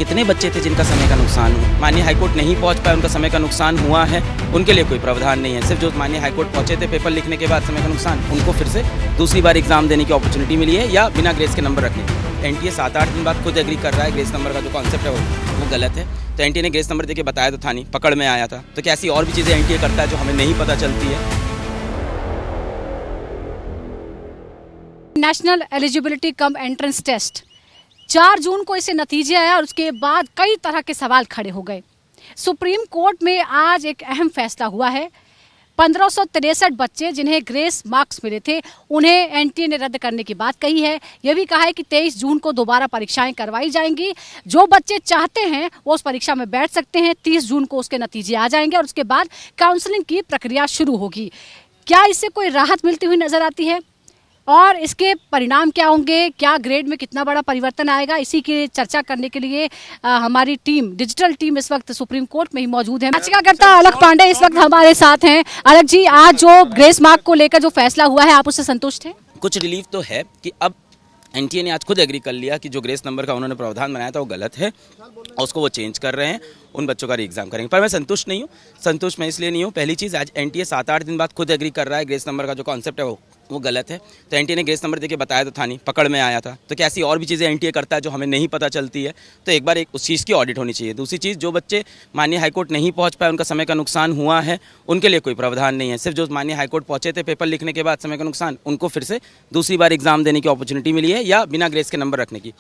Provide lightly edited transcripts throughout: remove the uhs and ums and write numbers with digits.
कितने बच्चे थे जिनका समय का नुकसान हुआ। माननीय हाईकोर्ट नहीं पहुंच पाए, उनका समय का नुकसान हुआ है, उनके लिए कोई प्रावधान नहीं है। सिर्फ जो माननीय हाईकोर्ट पहुंचे थे पेपर लिखने के बाद समय का नुकसान, उनको फिर से दूसरी बार एग्जाम देने की अपॉर्चुनिटी मिली है या बिना ग्रेस के नंबर रखने की। एनटीए 7-8 दिन बाद खुद एग्री कर रहा है ग्रेस नंबर का जो कॉन्सेप्ट है वो गलत है। तो एनटीए ने ग्रेस नंबर देके बताया तो था नहीं, पकड़ में आया था। तो क्या ऐसी और भी चीज़ें एनटीए करता है जो हमें नहीं पता चलती है। National eligibility cum entrance test 4 जून को इसे नतीजे आया और उसके बाद कई तरह के सवाल खड़े हो गए। सुप्रीम कोर्ट में आज एक अहम फैसला हुआ है। 1563 बच्चे जिन्हें ग्रेस मार्क्स मिले थे उन्हें एनटीए ने रद्द करने की बात कही है। यह भी कहा है कि 23 जून को दोबारा परीक्षाएं करवाई जाएंगी। जो बच्चे चाहते हैं वो उस परीक्षा में बैठ सकते हैं। 30 जून को उसके नतीजे आ जाएंगे और उसके बाद काउंसलिंग की प्रक्रिया शुरू होगी। क्या इससे कोई राहत मिलती हुई नजर आती है और इसके परिणाम क्या होंगे, क्या ग्रेड में कितना बड़ा परिवर्तन आएगा, इसी की चर्चा करने के लिए हमारी टीम, डिजिटल टीम इस वक्त सुप्रीम कोर्ट में ही मौजूद है। याचिकाकर्ता अलख पांडे इस वक्त हमारे साथ हैं। अलख जी, आज जो ग्रेस मार्क को लेकर जो फैसला हुआ है, आप उससे संतुष्ट हैं? कुछ रिलीफ तो है कि अब एनटीए ने आज खुद एग्री कर लिया कि जो ग्रेस नंबर का उन्होंने प्रावधान बनाया था वो गलत है और उसको वो चेंज कर रहे हैं, उन बच्चों का री एग्जाम करेंगे। पर मैं संतुष्ट नहीं हूँ। संतुष्ट मैं इसलिए नहीं हूँ, पहली चीज़ आज एनटीए 7-8 दिन बाद खुद एग्री कर रहा है ग्रेस नंबर का जो कॉन्सेप्ट है वो गलत है। तो एनटीए ने ग्रेस नंबर देके बताया तो था नहीं, पकड़ में आया था। तो क्या ऐसी और भी चीज़ें एनटीए करता है जो हमें नहीं पता चलती है। तो एक बार उस चीज़ की ऑडिट होनी चाहिए। दूसरी चीज़, जो बच्चे माननीय हाईकोर्ट नहीं पहुंच पाए, उनका समय का नुकसान हुआ है, उनके लिए कोई प्रावधान नहीं है। सिर्फ जो माननीय हाईकोर्ट पहुंचे थे पेपर लिखने के बाद समय का नुकसान, उनको फिर से दूसरी बार एग्जाम देने की अपॉर्चुनिटी मिली है या बिना ग्रेस के नंबर रखने की।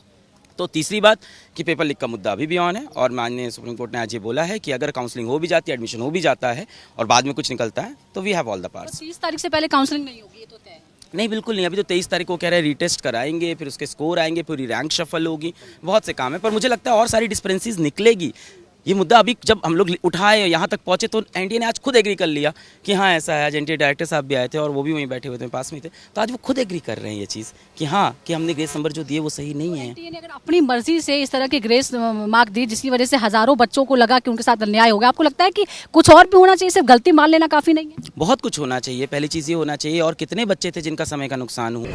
तो तीसरी बात कि पेपर लीक का मुद्दा अभी भी ऑन है और माननीय सुप्रीम कोर्ट ने आज ये बोला है कि अगर काउंसलिंग हो भी जाती है, एडमिशन हो भी जाता है और बाद में कुछ निकलता है तो we have all the parts. 30 तारीख से पहले काउंसलिंग नहीं होगी, ये तो तय है? नहीं, बिल्कुल नहीं। अभी तो 23 तारीख को कह रहे हैं रीटेस्ट कराएंगे, फिर उसके स्कोर आएंगे, पूरी रैंक शफल होगी, बहुत से काम है। पर मुझे लगता है और सारी डिस्क्रिपेंसीज निकलेगी। ये मुद्दा अभी जब हम लोग उठाए यहाँ तक पहुँचे तो एनटीए ने आज खुद एग्री कर लिया कि हाँ ऐसा है। आज एनटीए डायरेक्टर साहब भी आए थे और वो भी वहीं बैठे हुए थे, पास में थे। तो आज वो खुद एग्री कर रहे हैं ये चीज़ कि हाँ कि हमने ग्रेस नंबर जो दिए वो सही नहीं है। एनटीए ने अगर अपनी मर्जी से इस तरह के ग्रेस मार्क दी जिसकी वजह से हजारों बच्चों को लगा कि उनके साथ अन्याय होगा, आपको लगता है कि कुछ और भी होना चाहिए, सिर्फ गलती मान लेना काफ़ी नहीं है? बहुत कुछ होना चाहिए। पहली चीज़ ये होना चाहिए और कितने बच्चे थे जिनका समय का नुकसान हुआ।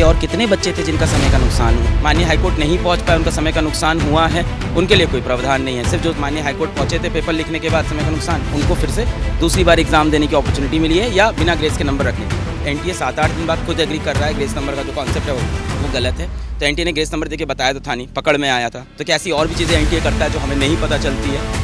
और कितने बच्चे थे जिनका समय का नुकसान हुआ। माननीय हाईकोर्ट नहीं पहुंच पाए, उनका समय का नुकसान हुआ है, उनके लिए कोई प्रावधान नहीं है। सिर्फ जो माननीय हाईकोर्ट पहुंचे थे पेपर लिखने के बाद समय का नुकसान, उनको फिर से दूसरी बार एग्जाम देने की अपॉर्चुनिटी मिली है या बिना ग्रेस के नंबर रखने की। एनटीए 7-8 दिन बाद खुद एग्री कर रहा है ग्रेस नंबर का जो कॉन्सेप्ट है वो गलत है। तो एनटीए ने ग्रेस नंबर देके बताया तो था नहीं, पकड़ में आया था। तो क्या ऐसी और भी चीज़ें एनटीए करता है जो हमें नहीं पता चलती है।